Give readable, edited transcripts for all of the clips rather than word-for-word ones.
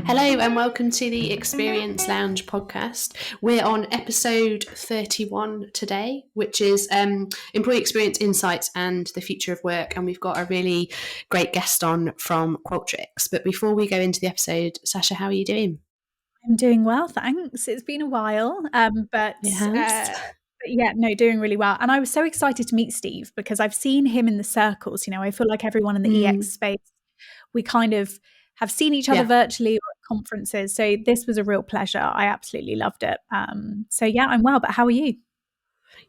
Hello and welcome to the Experience Lounge podcast. We're on episode 31 today, which is Employee Experience Insights and the Future of Work. And we've got a really great guest on from Qualtrics. But before we go into the episode, Sasha, how are you doing? I'm doing well, thanks. It's been a while, but yeah, no, doing really well. And I was so excited to meet Steve because I've seen him in the circles. You know, I feel like everyone in the EX space, we kind of have seen each other virtually or at conferences. So this was a real pleasure. I absolutely loved it. So yeah, I'm well, but how are you?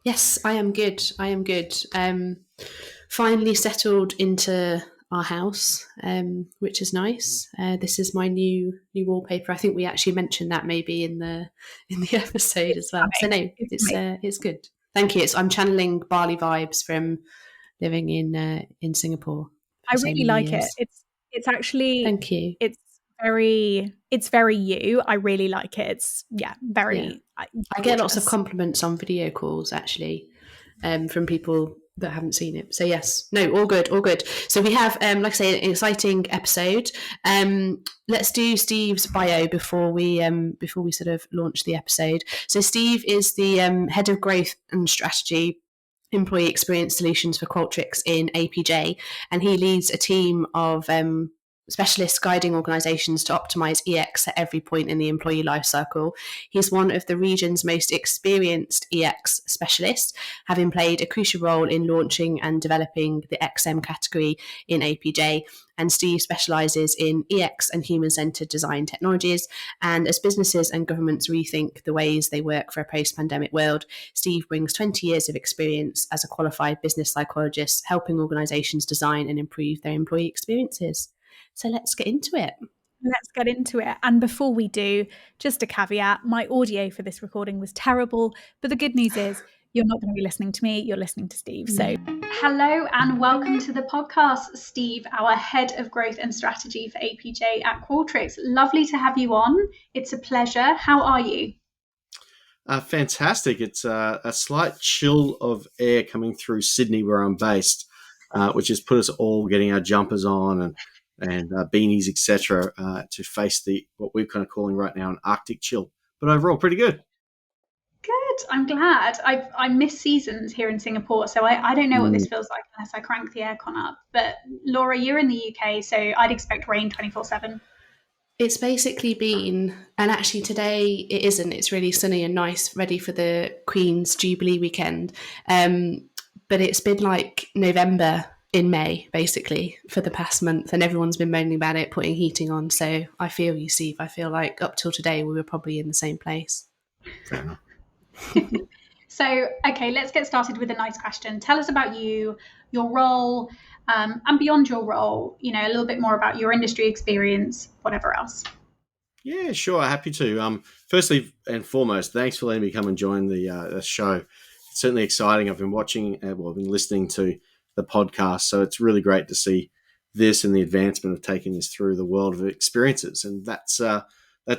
Yes, I am good. Finally settled into our house, which is nice. This is my new wallpaper. I think we actually mentioned that maybe in the episode as well. So no, it's good. Thank you. I'm channeling Bali vibes from living in Singapore. I really like it. It's actually, thank you. It's very you. I really like it. It's very. Yeah. I get lots of compliments on video calls actually, from people that haven't seen it. So yes, no, all good. So we have, like I say, an exciting episode. Let's do Steve's bio before we sort of launch the episode. So Steve is the head of growth and strategy, employee experience solutions for Qualtrics in APJ, and he leads a team of specialists guiding organisations to optimise EX at every point in the employee lifecycle. He's one of the region's most experienced EX specialists, having played a crucial role in launching and developing the XM category in APJ. And Steve specialises in EX and human-centred design technologies. And as businesses and governments rethink the ways they work for a post-pandemic world, Steve brings 20 years of experience as a qualified business psychologist, helping organisations design and improve their employee experiences. So let's get into it. And before we do, just a caveat, my audio for this recording was terrible, but the good news is you're not going to be listening to me, you're listening to Steve. So hello and welcome to the podcast, Steve, our head of growth and strategy for APJ at Qualtrics. Lovely to have you on. It's a pleasure. How are you? Fantastic. It's a slight chill of air coming through Sydney where I'm based, which has put us all getting our jumpers on and beanies, etc., to face what we're kind of calling right now an Arctic chill. But overall, pretty good. Good. I'm glad. I miss seasons here in Singapore, so I don't know what this feels like unless I crank the aircon up. But Laura, you're in the UK, so I'd expect rain 24/7. It's basically been, and actually today it isn't. It's really sunny and nice, ready for the Queen's Jubilee weekend. But it's been like November in May, basically, for the past month, and everyone's been moaning about it, putting heating on. So I feel you, Steve. I feel like up till today we were probably in the same place. So, okay, let's get started with a nice question. Tell us about you, your role, and beyond your role, you know, a little bit more about your industry experience, whatever else. Yeah, sure. Happy to. Firstly and foremost, thanks for letting me come and join the show. It's certainly exciting. I've been watching, I've been listening to the podcast, so it's really great to see this and the advancement of taking this through the world of experiences. And that's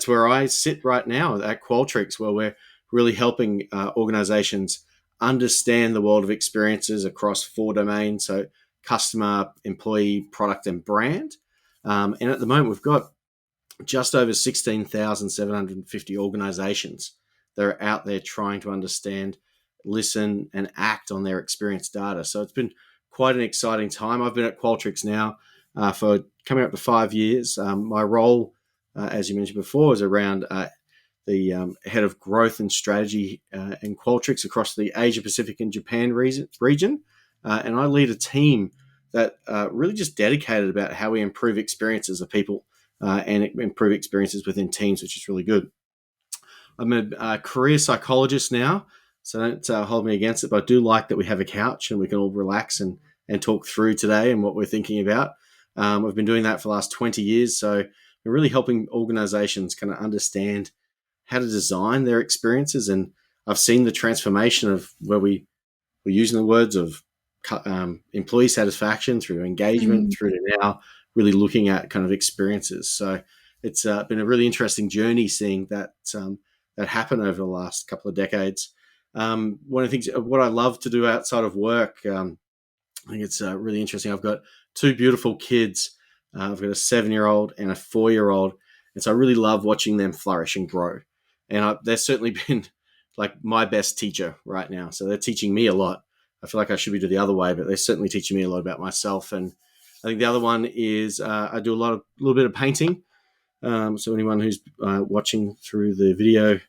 where I sit right now at Qualtrics, where we're really helping organizations understand the world of experiences across 4 domains, so customer, employee, product, and brand. And at the moment, we've got just over 16,750 organizations that are out there trying to understand, listen, and act on their experience data. So it's been quite an exciting time. I've been at Qualtrics now for coming up to 5 years. My role, as you mentioned before, is around the head of growth and strategy in Qualtrics across the Asia Pacific and Japan region. And I lead a team that really just dedicated about how we improve experiences of people and improve experiences within teams, which is really good. I'm a career psychologist now, so don't hold me against it, but I do like that we have a couch and we can all relax and talk through today and what we're thinking about. I've been doing that for the last 20 years, so we're really helping organizations kind of understand how to design their experiences. And I've seen the transformation of where we're using the words of employee satisfaction through engagement through to now really looking at kind of experiences. So it's been a really interesting journey seeing that happen over the last couple of decades. One of the things, what I love to do outside of work, I think it's really interesting. I've got 2 beautiful kids. I've got a 7-year-old and a 4-year-old, And so I really love watching them flourish and grow. And they've certainly been like my best teacher right now. So they're teaching me a lot. I feel like I should be doing the other way, but they're certainly teaching me a lot about myself. And I think the other one is I do a little bit of painting. So anyone who's watching through the video,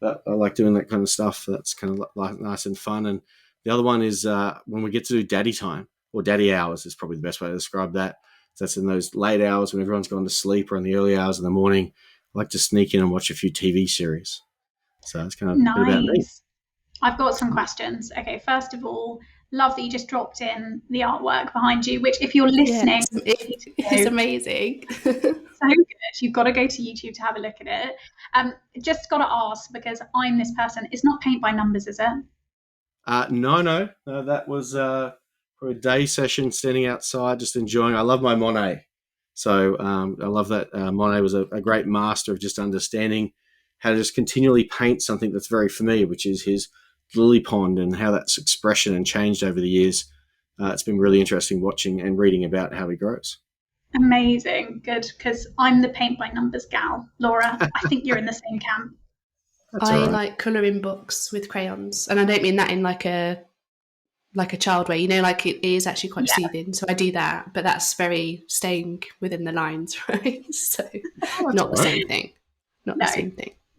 I like doing that kind of stuff. That's kind of like nice and fun. And the other one is when we get to do daddy time, or daddy hours is probably the best way to describe that. So that's in those late hours when everyone's gone to sleep, or in the early hours in the morning. I like to sneak in and watch a few TV series. So that's kind of a bit about me. I've got some questions. Okay, first of all, love that you just dropped in the artwork behind you, which if you're listening, it's amazing. So good. You've got to go to YouTube to have a look at it. Just got to ask, because I'm this person, it's not paint by numbers, is it? No. That was for a day session standing outside, just enjoying. I love my Monet. So I love that Monet was a great master of just understanding how to just continually paint something that's very familiar, which is his lily pond, and how that's expression and changed over the years. It's been really interesting watching and reading about how he grows. Amazing. Good, because I'm the paint by numbers gal. Laura, I think you're in the same camp. I like colouring books with crayons, and I don't mean that in like a child way, like it is actually quite soothing. So I do that, but that's very staying within the lines, right? So not the same thing.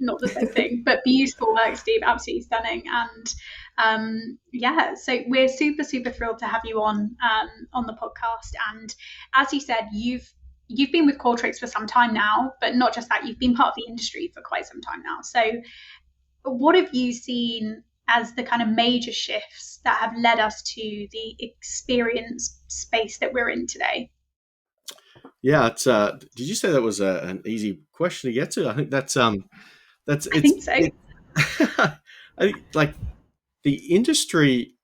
Not the same thing, but beautiful work, Steve. Absolutely stunning. And so we're super thrilled to have you on the podcast. And as you said, you've been with Qualtrics for some time now, but not just that, you've been part of the industry for quite some time now. So what have you seen as the kind of major shifts that have led us to the experience space that we're in today? Yeah, it's did you say that was an easy question to get to? I think that's I think so. I think like the industry,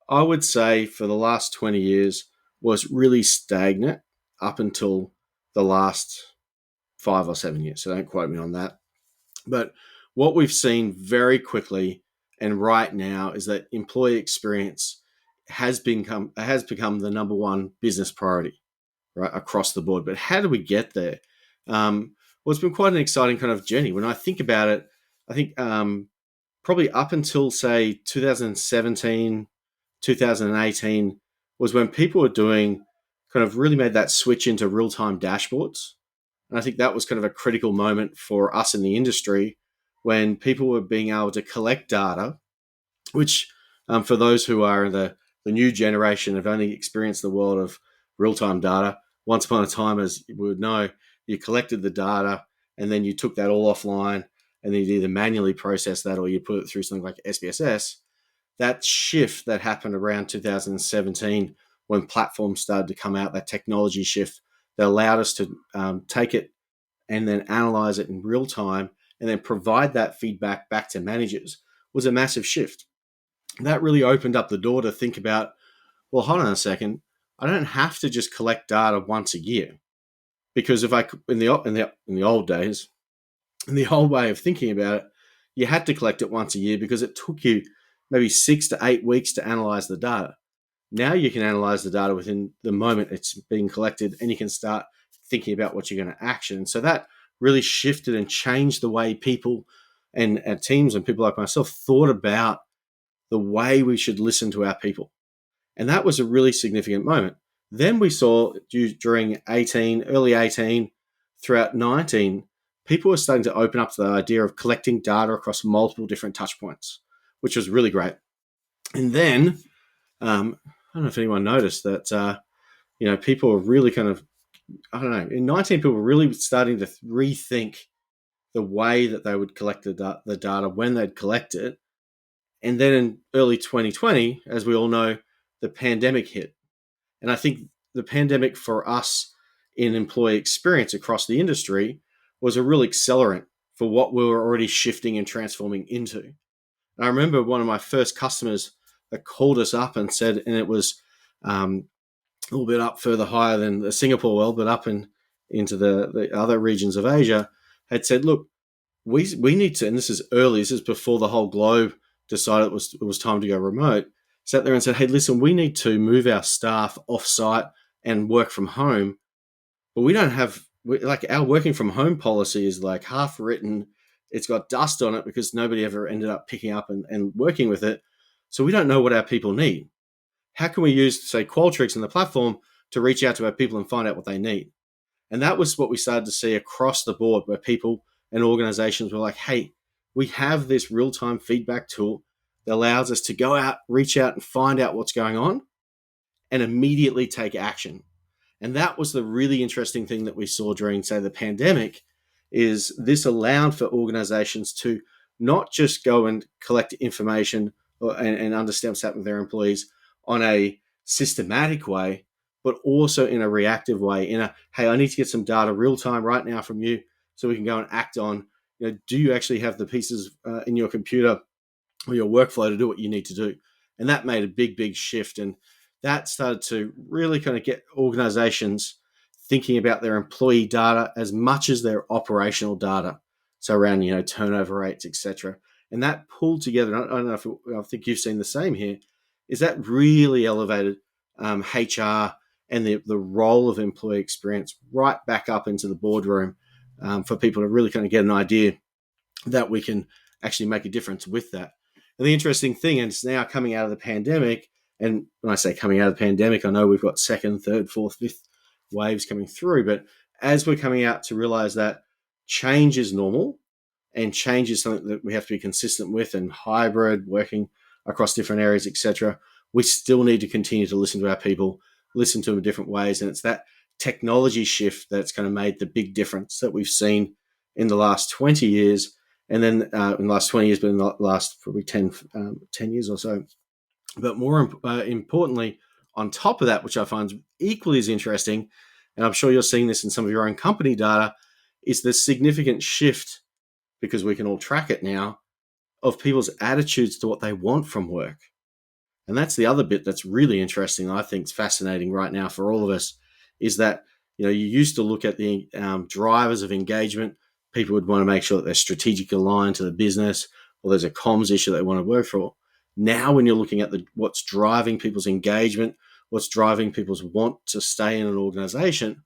I would say for the last 20 years was really stagnant up until the last 5 or 7 years. So don't quote me on that. But what we've seen very quickly and right now is that employee experience has become the number one business priority, right, across the board. But how do we get there? Well, it's been quite an exciting kind of journey. When I think about it, I think probably up until, say, 2017, 2018 was when people were doing kind of really made that switch into real-time dashboards. And I think that was kind of a critical moment for us in the industry when people were being able to collect data, which for those who are the new generation have only experienced the world of real-time data. Once upon a time, as you would know, you collected the data and then you took that all offline and then you either manually process that or you put it through something like SPSS. That shift that happened around 2017 when platforms started to come out, that technology shift that allowed us to take it and then analyze it in real time and then provide that feedback back to managers was a massive shift. That really opened up the door to think about, well, hold on a second, I don't have to just collect data once a year. Because if I in the old days, in the old way of thinking about it, you had to collect it once a year because it took you maybe 6 to 8 weeks to analyze the data. Now you can analyze the data within the moment it's being collected, and you can start thinking about what you're going to action. So that really shifted and changed the way people and teams and people like myself thought about the way we should listen to our people. And that was a really significant moment. Then we saw during early 18, throughout 19, people were starting to open up to the idea of collecting data across multiple different touch points, which was really great. And then, I don't know if anyone noticed that, people were really kind of, in 19, people were really starting to rethink the way that they would collect the data when they'd collect it. And then in early 2020, as we all know, the pandemic hit. And I think the pandemic for us in employee experience across the industry was a real accelerant for what we were already shifting and transforming into. And I remember one of my first customers that called us up and said, and it was a little bit up further higher than the Singapore world, but up into the other regions of Asia, had said, look, we need to, and this is early, this is before the whole globe decided it was time to go remote, sat there and said, hey, listen, we need to move our staff off-site and work from home, but we don't have like our working from home policy is like half written. It's got dust on it because nobody ever ended up picking up and working with it. So we don't know what our people need. How can we use, say, Qualtrics and the platform to reach out to our people and find out what they need? And that was what we started to see across the board, where people and organizations were like, hey, we have this real-time feedback tool that allows us to go out, reach out and find out what's going on and immediately take action. And that was the really interesting thing that we saw during, say, the pandemic, is this allowed for organizations to not just go and collect information and understand what's happening with their employees on a systematic way, but also in a reactive way, in a, hey, I need to get some data real time right now from you so we can go and act on, do you actually have the pieces in your computer or your workflow to do what you need to do? And that made a big, big shift. And that started to really kind of get organizations thinking about their employee data as much as their operational data. So around, turnover rates, etc. And that pulled together, I don't know if I think you've seen the same here, is that really elevated HR and the role of employee experience right back up into the boardroom for people to really kind of get an idea that we can actually make a difference with that. And the interesting thing, and it's now coming out of the pandemic, and when I say coming out of the pandemic, I know we've got second, third, fourth, fifth waves coming through, but as we're coming out to realize that change is normal and change is something that we have to be consistent with, and hybrid, working across different areas, etc., we still need to continue to listen to our people, listen to them in different ways. And it's that technology shift that's kind of made the big difference that we've seen in the last 20 years. And then in the last 20 years, but in the last probably 10 years or so. But more importantly, on top of that, which I find equally as interesting, and I'm sure you're seeing this in some of your own company data, is the significant shift, because we can all track it now, of people's attitudes to what they want from work. And that's the other bit that's really interesting, I think is fascinating right now for all of us, is that, you used to look at the drivers of engagement. People would want to make sure that they're strategically aligned to the business, or there's a comms issue they want to work for. Now, when you're looking at what's driving people's engagement, what's driving people's want to stay in an organization,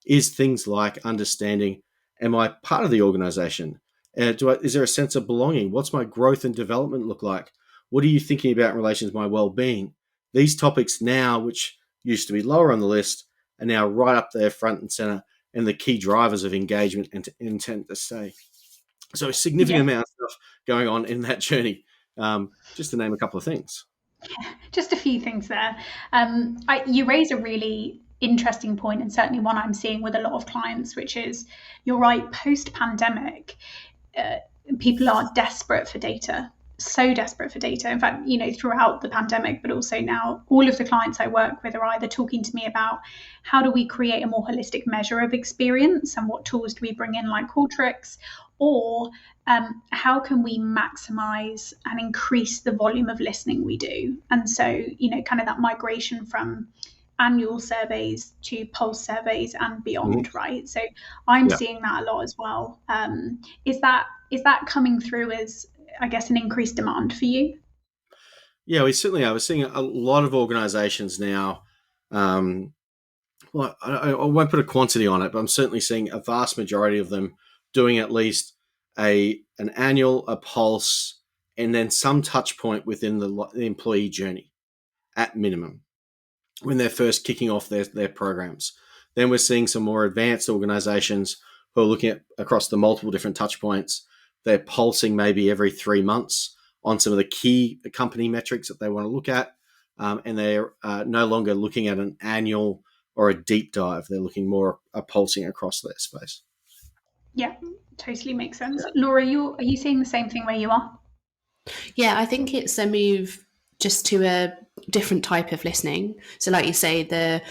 is things like understanding, am I part of the organization? Is there a sense of belonging? What's my growth and development look like? What are you thinking about in relation to my well-being? These topics now, which used to be lower on the list, are now right up there front and center, and the key drivers of engagement and intent to stay. So a significant amount of stuff going on in that journey, just to name a couple of things. Just a few things there. You raise a really interesting point, and certainly one I'm seeing with a lot of clients, which is, you're right, post-pandemic, people are desperate for data. So desperate for data. In fact, throughout the pandemic, but also now, all of the clients I work with are either talking to me about how do we create a more holistic measure of experience and what tools do we bring in, like Qualtrics, or how can we maximize and increase the volume of listening we do. And so, kind of that migration from annual surveys to pulse surveys and beyond, right? So I'm seeing that a lot as well. Is that coming through as, I guess, an increased demand for you? Yeah, we certainly are. We're seeing a lot of organizations now. Well, I won't put a quantity on it, but I'm certainly seeing a vast majority of them doing at least an annual, a pulse, and then some touch point within the employee journey at minimum when they're first kicking off their programs. Then we're seeing some more advanced organizations who are looking at across the multiple different touch points. They're pulsing maybe every 3 months on some of the key company metrics that they want to look at. And they're no longer looking at an annual or a deep dive. They're looking more at pulsing across their space. Yeah, totally makes sense. Laura, are you seeing the same thing where you are? Yeah, I think it's a move just to a different type of listening. So like you say,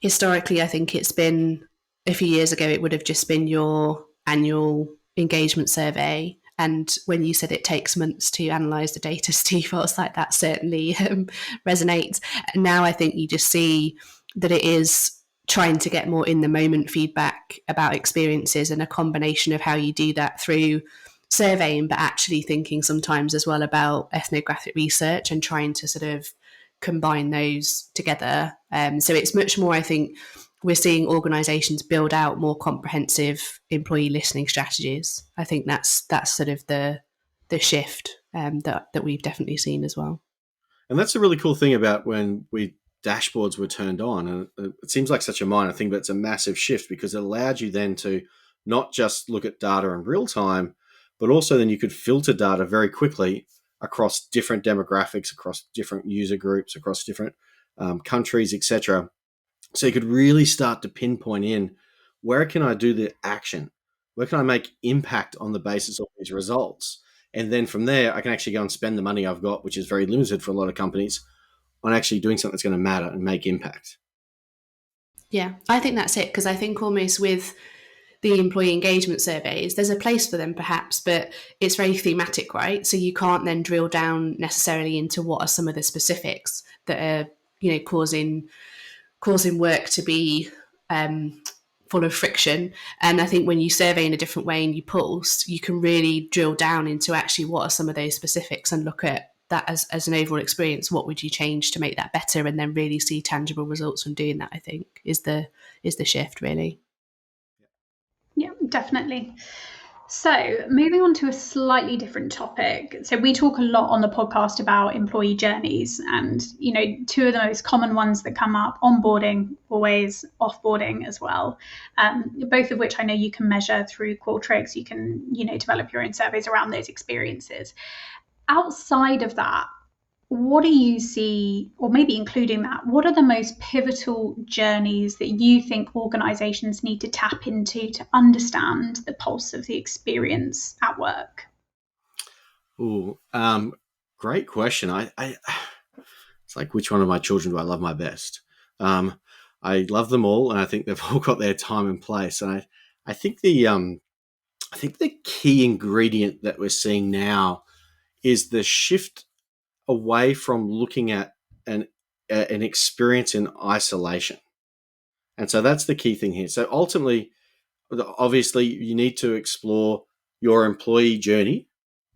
historically, I think it's been a few years ago, it would have just been your annual engagement survey. And when you said it takes months to analyse the data, Steve, I was like, that certainly resonates. And now I think you just see that it is trying to get more in the moment feedback about experiences, and a combination of how you do that through surveying, but actually thinking sometimes as well about ethnographic research and trying to sort of combine those together. So it's much more, I think, we're seeing organisations build out more comprehensive employee listening strategies. I think that's sort of the shift that we've definitely seen as well. And that's a really cool thing about when dashboards were turned on. And it seems like such a minor thing, but it's a massive shift because it allowed you then to not just look at data in real time, but also then you could filter data very quickly across different demographics, across different user groups, across different countries, etc. So you could really start to pinpoint in, where can I do the action? Where can I make impact on the basis of these results? And then from there, I can actually go and spend the money I've got, which is very limited for a lot of companies, on actually doing something that's going to matter and make impact. Yeah, I think that's it, because I think almost with the employee engagement surveys, there's a place for them perhaps, but it's very thematic, right? So you can't then drill down necessarily into what are some of the specifics that are, causing work to be full of friction. And I think when you survey in a different way and you pulse, you can really drill down into actually what are some of those specifics and look at that as an overall experience. What would you change to make that better? And then really see tangible results from doing that, I think, is the shift, really. Yeah, definitely. So moving on to a slightly different topic. So we talk a lot on the podcast about employee journeys, and, two of the most common ones that come up: onboarding, always, offboarding as well. Both of which I know you can measure through Qualtrics. You can, develop your own surveys around those experiences. Outside of that, what do you see, or maybe including that, what are the most pivotal journeys that you think organizations need to tap into to understand the pulse of the experience at work? Ooh, great question. I it's like, which one of my children do I love my best? I love them all, and I think they've all got their time and place. And I think the key ingredient that we're seeing now is the shift away from looking at an experience in isolation. And so that's the key thing here. So ultimately, obviously, you need to explore your employee journey,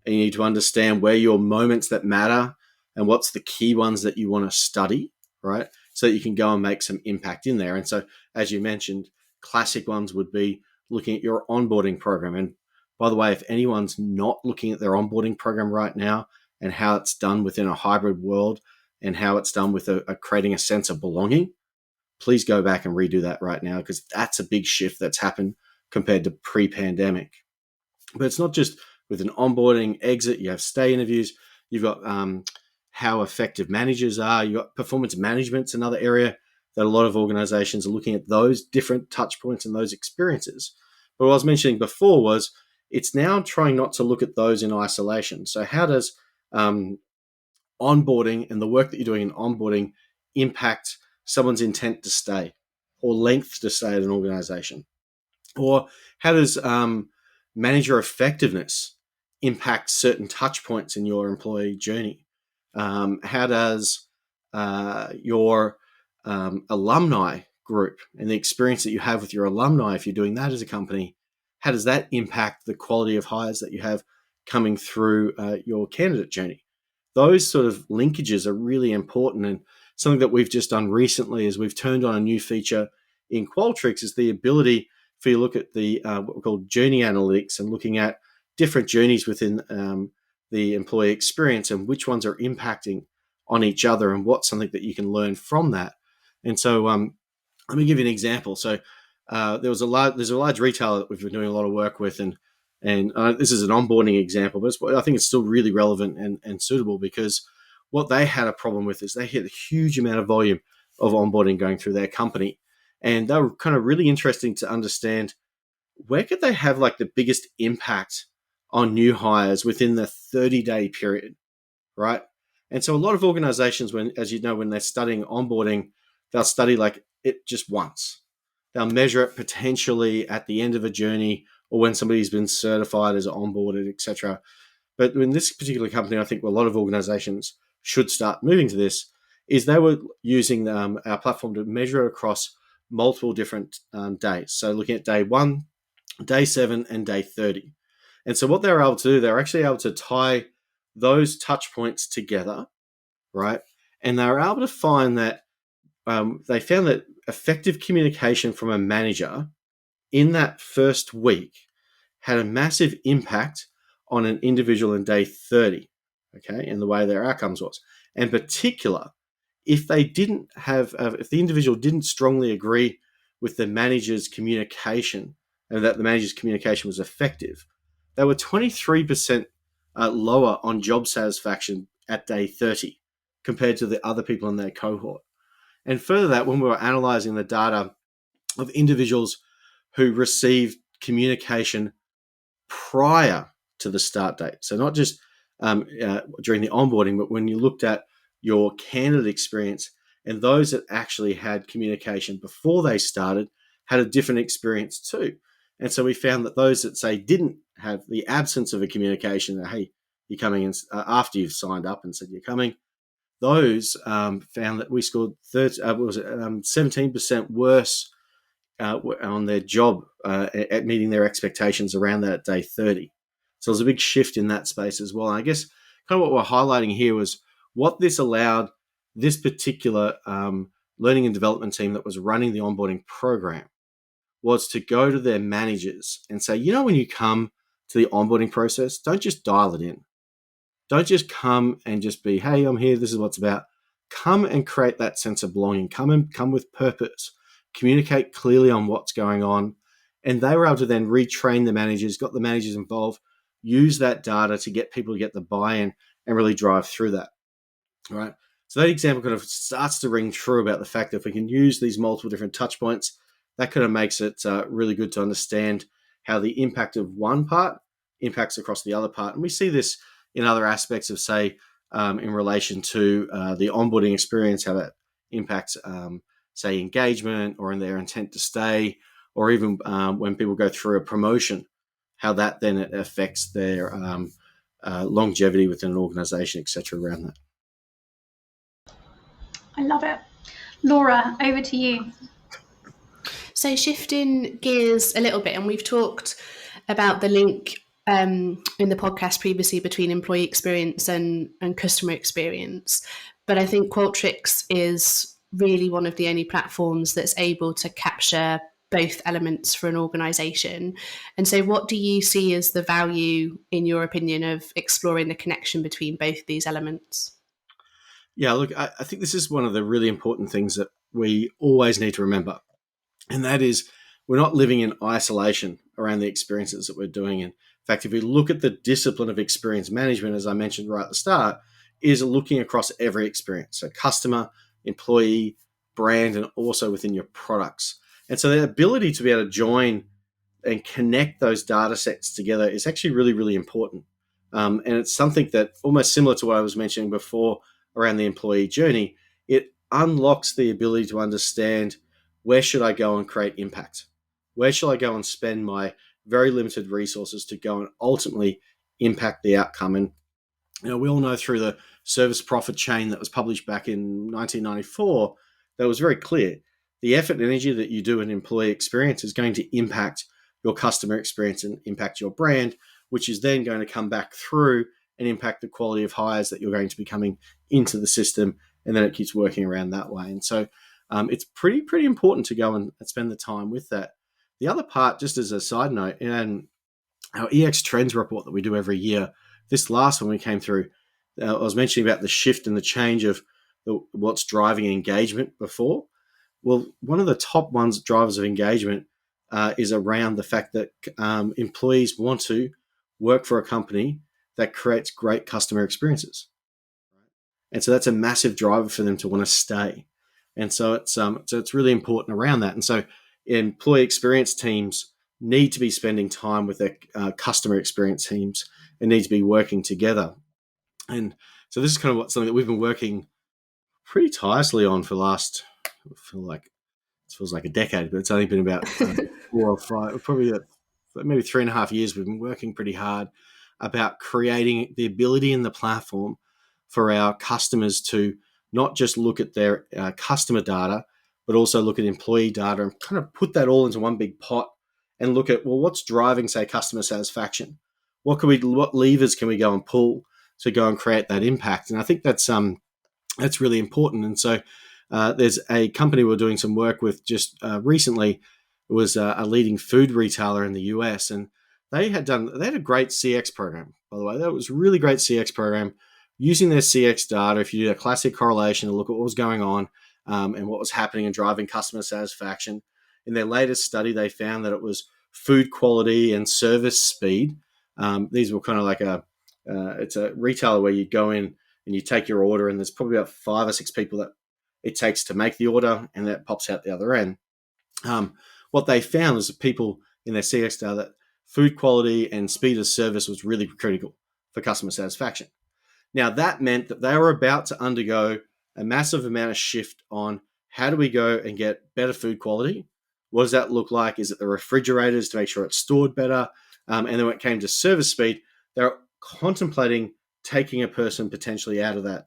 and you need to understand where your moments that matter and what's the key ones that you want to study, right? So that you can go and make some impact in there. And so, as you mentioned, classic ones would be looking at your onboarding program. And by the way, if anyone's not looking at their onboarding program right now and how it's done within a hybrid world and how it's done with creating a sense of belonging, please go back and redo that right now, because that's a big shift that's happened compared to pre-pandemic. But it's not just with an onboarding exit. You have stay interviews. You've got how effective managers are. You've got performance management's another area that a lot of organizations are looking at, those different touch points and those experiences. But what I was mentioning before was it's now trying not to look at those in isolation. So how does onboarding and the work that you're doing in onboarding impact someone's intent to stay or length to stay at an organization? Or how does manager effectiveness impact certain touch points in your employee journey? How does your alumni group and the experience that you have with your alumni, if you're doing that as a company, how does that impact the quality of hires that you have coming through your candidate journey? Those sort of linkages are really important. And something that we've just done recently is we've turned on a new feature in Qualtrics, is the ability for you to look at the what we call journey analytics and looking at different journeys within the employee experience and which ones are impacting on each other and what's something that you can learn from that. And so let me give you an example. So there's a large retailer that we've been doing a lot of work with, and this is an onboarding example, but I think it's still really relevant and suitable, because what they had a problem with is they had a huge amount of volume of onboarding going through their company. And they were kind of really interesting to understand, where could they have like the biggest impact on new hires within the 30-day period, right? And so a lot of organizations, when they're studying onboarding, they'll study like it just once. They'll measure it potentially at the end of a journey or when somebody's been certified as onboarded, etc. But in this particular company, I think a lot of organizations should start moving to this, is they were using our platform to measure across multiple different days. So looking at day 1, day 7, and day 30. And so what they were able to do, they were actually able to tie those touch points together, right? And they were able to find that they found that effective communication from a manager in that first week had a massive impact on an individual in day 30, okay, in the way their outcomes was. In particular, if they didn't have, if the individual didn't strongly agree with the manager's communication and that the manager's communication was effective, they were 23% lower on job satisfaction at day 30 compared to the other people in their cohort. And further that, when we were analysing the data of individuals who received communication prior to the start date, so not just during the onboarding, but when you looked at your candidate experience, and those that actually had communication before they started had a different experience too. And so we found that those that, say, didn't have the absence of a communication, hey, you're coming in after you've signed up and said you're coming, those found that we scored 17% worse on their job at meeting their expectations around that at day 30. So there's a big shift in that space as well. And I guess kind of what we're highlighting here was what this allowed this particular learning and development team that was running the onboarding program was to go to their managers and say, when you come to the onboarding process, don't just dial it in. Don't just come and just be, hey, I'm here, this is what's about. Come and create that sense of belonging. Come with purpose. Communicate clearly on what's going on. And they were able to then retrain the managers, got the managers involved, use that data to get people to get the buy-in and really drive through that. All right. So that example kind of starts to ring true about the fact that if we can use these multiple different touch points, that kind of makes it really good to understand how the impact of one part impacts across the other part. And we see this in other aspects of, say, in relation to the onboarding experience, how that impacts, say, engagement or in their intent to stay, or even when people go through a promotion, how that then affects their longevity within an organization, et cetera, around that. I love it. Laura, over to you. So shifting gears a little bit, and we've talked about the link in the podcast previously between employee experience and customer experience. But I think Qualtrics is really one of the only platforms that's able to capture both elements for an organization. And so what do you see as the value, in your opinion, of exploring the connection between both these elements? Yeah, look, I think this is one of the really important things that we always need to remember. And that is, we're not living in isolation around the experiences that we're doing. And in fact, if we look at the discipline of experience management, as I mentioned right at the start, is looking across every experience. So customer, employee, brand, and also within your products. And so the ability to be able to join and connect those data sets together is actually really, really important. And it's something that, almost similar to what I was mentioning before around the employee journey, it unlocks the ability to understand, where should I go and create impact? Where shall I go and spend my very limited resources to go and ultimately impact the outcome? And we all know through the service profit chain that was published back in 1994, that was very clear. The effort and energy that you do in employee experience is going to impact your customer experience and impact your brand, which is then going to come back through and impact the quality of hires that you're going to be coming into the system. And then it keeps working around that way. And so it's pretty important to go and spend the time with that. The other part, just as a side note, in our EX Trends report that we do every year, this last one we came through, I was mentioning about the shift and the change of what's driving engagement before. Well, one of the top drivers of engagement is around the fact that employees want to work for a company that creates great customer experiences. And so that's a massive driver for them to want to stay. And so it's really important around that. And so employee experience teams need to be spending time with their customer experience teams and need to be working together. And so this is kind of something that we've been working pretty tirelessly on for the last, it feels like a decade, but it's only been about 4 or 5, probably maybe 3.5 years. We've been working pretty hard about creating the ability in the platform for our customers to not just look at their customer data, but also look at employee data and kind of put that all into one big pot and look at, well, what's driving, say, customer satisfaction? What levers can we go and pull to go and create that impact? And I think that's really important. And so There's a company we're doing some work with just recently. It was a leading food retailer in the US, and they had a great CX program, by the way. That was a really great CX program using their CX data. If you did a classic correlation to look at what was going on and what was happening and driving customer satisfaction. In their latest study, they found that it was food quality and service speed. These were kind of like it's a retailer where you go in and you take your order, and there's probably about 5 or 6 people that it takes to make the order, and that pops out the other end. What they found is that people in their CX data that food quality and speed of service was really critical for customer satisfaction. Now, that meant that they were about to undergo a massive amount of shift on how do we go and get better food quality? What does that look like? Is it the refrigerators to make sure it's stored better? And then when it came to service speed, they're contemplating taking a person potentially out of that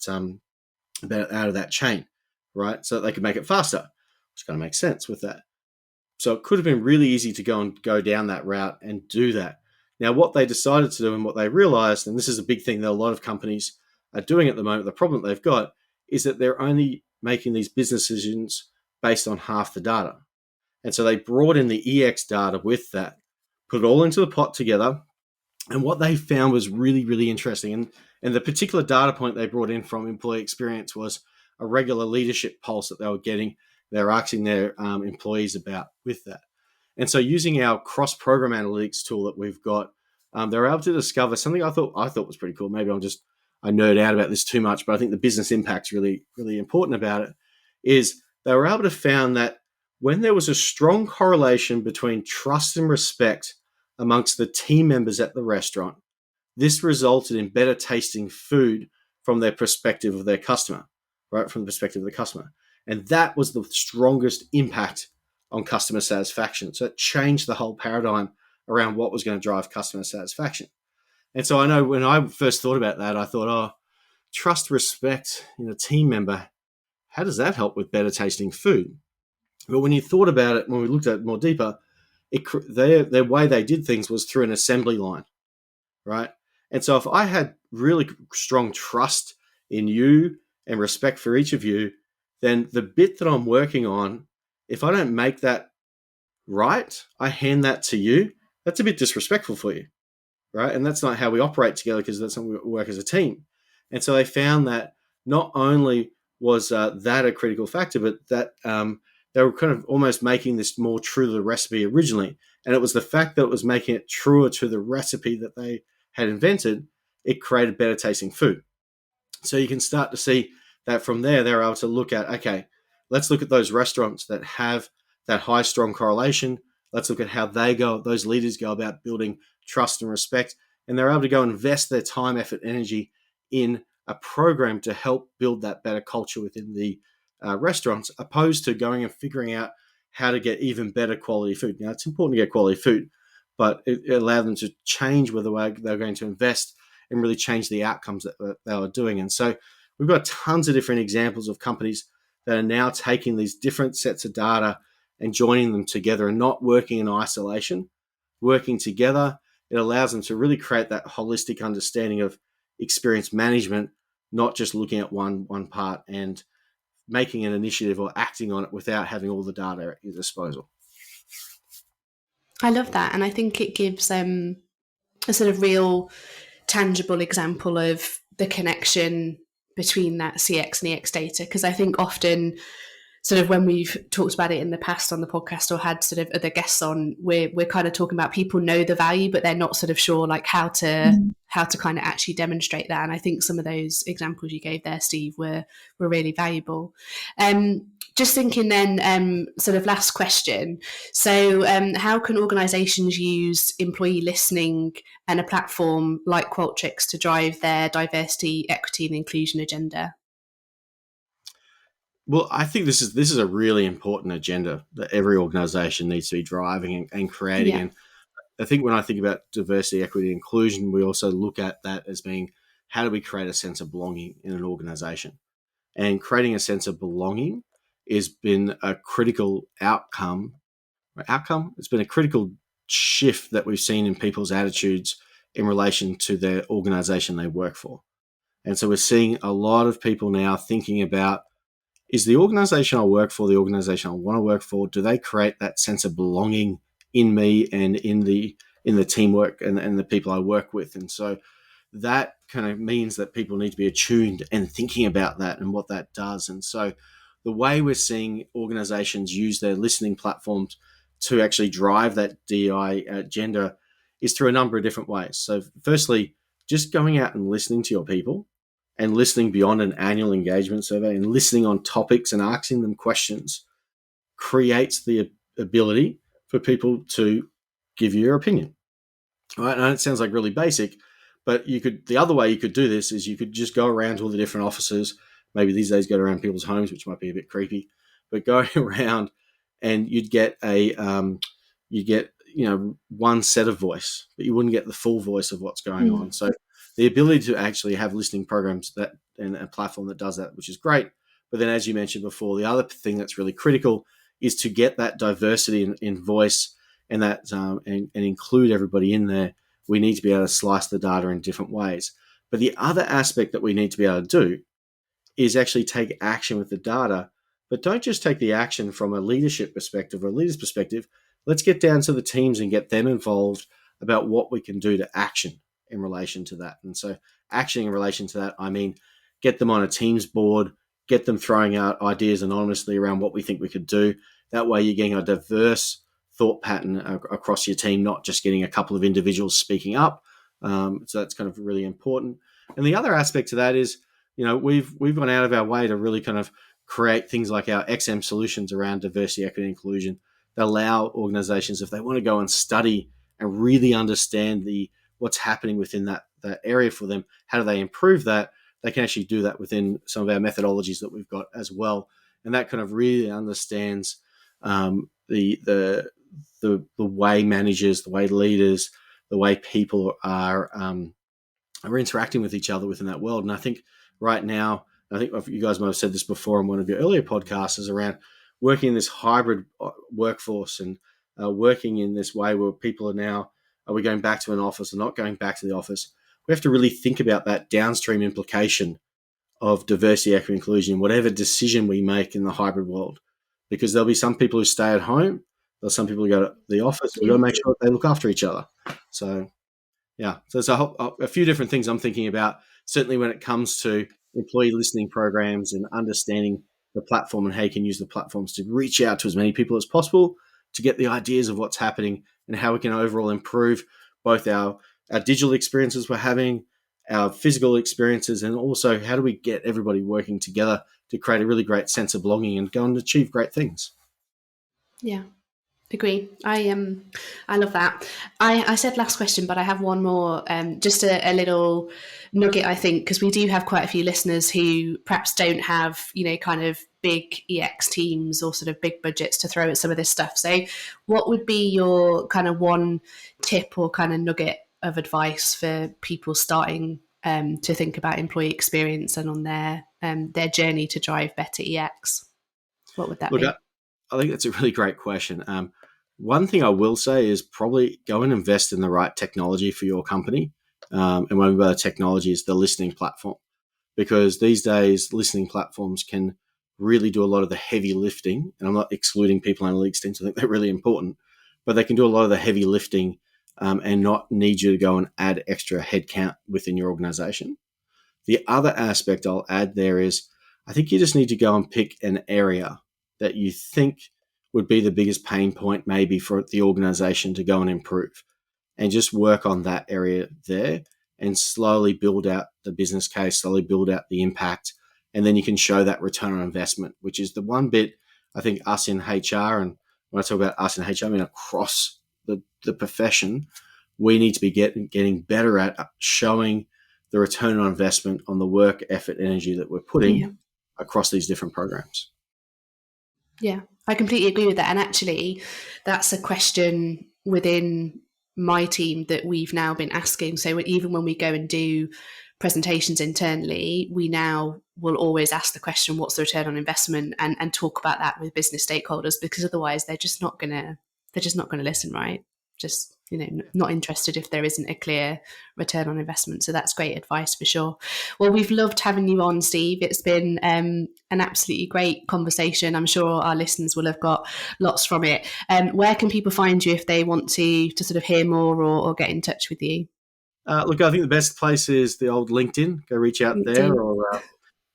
chain, right? So that they could make it faster, which kind of makes sense with that. So it could have been really easy to go down that route and do that. Now, what they decided to do and what they realized, and this is a big thing that a lot of companies are doing at the moment, the problem they've got is that they're only making these business decisions based on half the data. And so they brought in the EX data with that, put it all into the pot together. And what they found was really, really interesting. And the particular data point they brought in from employee experience was a regular leadership pulse that they were getting. They were asking their employees about with that. And so using our cross-program analytics tool that we've got, they were able to discover something I thought was pretty cool. Maybe I nerd out about this too much, but I think the business impact's really, really important about it, is they were able to find that when there was a strong correlation between trust and respect amongst the team members at the restaurant, this resulted in better tasting food from their perspective of their customer, right? From the perspective of the customer. And that was the strongest impact on customer satisfaction. So it changed the whole paradigm around what was going to drive customer satisfaction. And so I know when I first thought about that, I thought, trust, respect in a team member, how does that help with better tasting food? But when you thought about it, when we looked at it more deeper, their way they did things was through an assembly line, right? And so if I had really strong trust in you and respect for each of you, then the bit that I'm working on, if I don't make that right, I hand that to you, that's a bit disrespectful for you, right? And that's not how we operate together, because that's how we work as a team. And so they found that not only was that a critical factor, but that they were kind of almost making this more true to the recipe originally. And it was the fact that it was making it truer to the recipe that they had invented, it created better tasting food. So you can start to see that from there, they're able to look at, okay, let's look at those restaurants that have that high, strong correlation. Let's look at how those leaders go about building trust and respect. And they're able to go invest their time, effort, energy in a program to help build that better culture within the restaurants, opposed to going and figuring out how to get even better quality food. Now, it's important to get quality food, but it allowed them to change whether they're going to invest and really change the outcomes that they were doing. And so we've got tons of different examples of companies that are now taking these different sets of data and joining them together and not working in isolation, working together. It allows them to really create that holistic understanding of experience management, not just looking at one part and making an initiative or acting on it without having all the data at your disposal. I love that. And I think it gives a sort of real tangible example of the connection between that CX and EX data. Because I think often sort of when we've talked about it in the past on the podcast or had sort of other guests on, we're kind of talking about people know the value, but they're not sort of sure like how to kind of actually demonstrate that. And I think some of those examples you gave there, Steve, were really valuable. Just thinking then, sort of last question. So how can organisations use employee listening and a platform like Qualtrics to drive their diversity, equity and inclusion agenda? Well, I think this is a really important agenda that every organisation needs to be driving and creating. Yeah. And I think when I think about diversity, equity, inclusion, we also look at that as being, how do we create a sense of belonging in an organisation? And creating a sense of belonging has been a critical outcome. It's been a critical shift that we've seen in people's attitudes in relation to their organisation they work for. And so we're seeing a lot of people now thinking about, is the organization I work for, the organization I want to work for, do they create that sense of belonging in me and in the teamwork and the people I work with? And so that kind of means that people need to be attuned and thinking about that and what that does. And so the way we're seeing organizations use their listening platforms to actually drive that DEI agenda is through a number of different ways. So firstly, just going out and listening to your people and listening beyond an annual engagement survey and listening on topics and asking them questions creates the ability for people to give you your opinion. All right, and it sounds like really basic, but the other way you could do this is you could just go around to all the different offices. Maybe these days go around people's homes, which might be a bit creepy, but going around and you'd get one set of voice, but you wouldn't get the full voice of what's going on. So the ability to actually have listening programs and a platform that does that, which is great. But then, as you mentioned before, the other thing that's really critical is to get that diversity in voice and that and include everybody in there. We need to be able to slice the data in different ways. But the other aspect that we need to be able to do is actually take action with the data, but don't just take the action from a leadership perspective or a leader's perspective. Let's get down to the teams and get them involved about what we can do to action in relation to that. And so action in relation to that, I mean, get them on a Teams board, get them throwing out ideas anonymously around what we think we could do. That way you're getting a diverse thought pattern across your team, not just getting a couple of individuals speaking up. So that's kind of really important. And the other aspect to that is, we've gone out of our way to really kind of create things like our XM solutions around diversity, equity, and inclusion that allow organizations, if they want to go and study and really understand what's happening within that area for them, how do they improve that? They can actually do that within some of our methodologies that we've got as well. And that kind of really understands the way managers, the way leaders, the way people are interacting with each other within that world. And I think right now, I think you guys might have said this before in one of your earlier podcasts, is around working in this hybrid workforce and working in this way where people are we going back to an office or not going back to the office? We have to really think about that downstream implication of diversity, equity, inclusion, whatever decision we make in the hybrid world. Because there'll be some people who stay at home, there's some people who go to the office. We've got to make sure that they look after each other. So, yeah. So there's a few different things I'm thinking about, certainly when it comes to employee listening programs and understanding the platform and how you can use the platforms to reach out to as many people as possible to get the ideas of what's happening and how we can overall improve both our digital experiences we're having, our physical experiences, and also how do we get everybody working together to create a really great sense of belonging and go and achieve great things. Yeah. Agree. I love that. I said last question, but I have one more, just a little nugget, I think, because we do have quite a few listeners who perhaps don't have, kind of big EX teams or sort of big budgets to throw at some of this stuff. So what would be your kind of one tip or kind of nugget of advice for people starting to think about employee experience and on their journey to drive better EX? What would that be? I think that's a really great question. One thing I will say is probably go and invest in the right technology for your company. And what I mean by the technology is the listening platform, because these days listening platforms can really do a lot of the heavy lifting. And I'm not excluding people analytics teams. I think they're really important, but they can do a lot of the heavy lifting and not need you to go and add extra headcount within your organization. The other aspect I'll add there is I think you just need to go and pick an area that you think would be the biggest pain point maybe for the organization to go and improve, and just work on that area there and slowly build out the business case, slowly build out the impact. And then you can show that return on investment, which is the one bit I think us in HR, and when I talk about us in HR, I mean across the profession, we need to be getting better at showing the return on investment on the work, effort, energy that we're putting across these different programs. Yeah, I completely agree with that. And actually, that's a question within my team that we've now been asking. So even when we go and do presentations internally, we now will always ask the question, what's the return on investment, and talk about that with business stakeholders, because otherwise they're just not going to listen, right? Just not interested if there isn't a clear return on investment. So that's great advice for sure. Well, we've loved having you on, Steve. It's been an absolutely great conversation. I'm sure our listeners will have got lots from it. Where can people find you if they want to sort of hear more or get in touch with you? Look, I think the best place is the old LinkedIn. Go reach out there or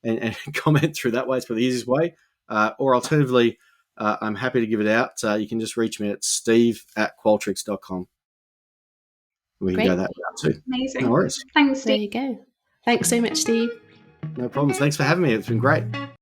and comment through that way. It's probably the easiest way. Or alternatively, I'm happy to give it out. You can just reach me at steve@qualtrics.com. We can go that route too. Amazing. No worries. Thanks, Steve. There you go. Thanks so much, Steve. No problems. Thanks for having me. It's been great.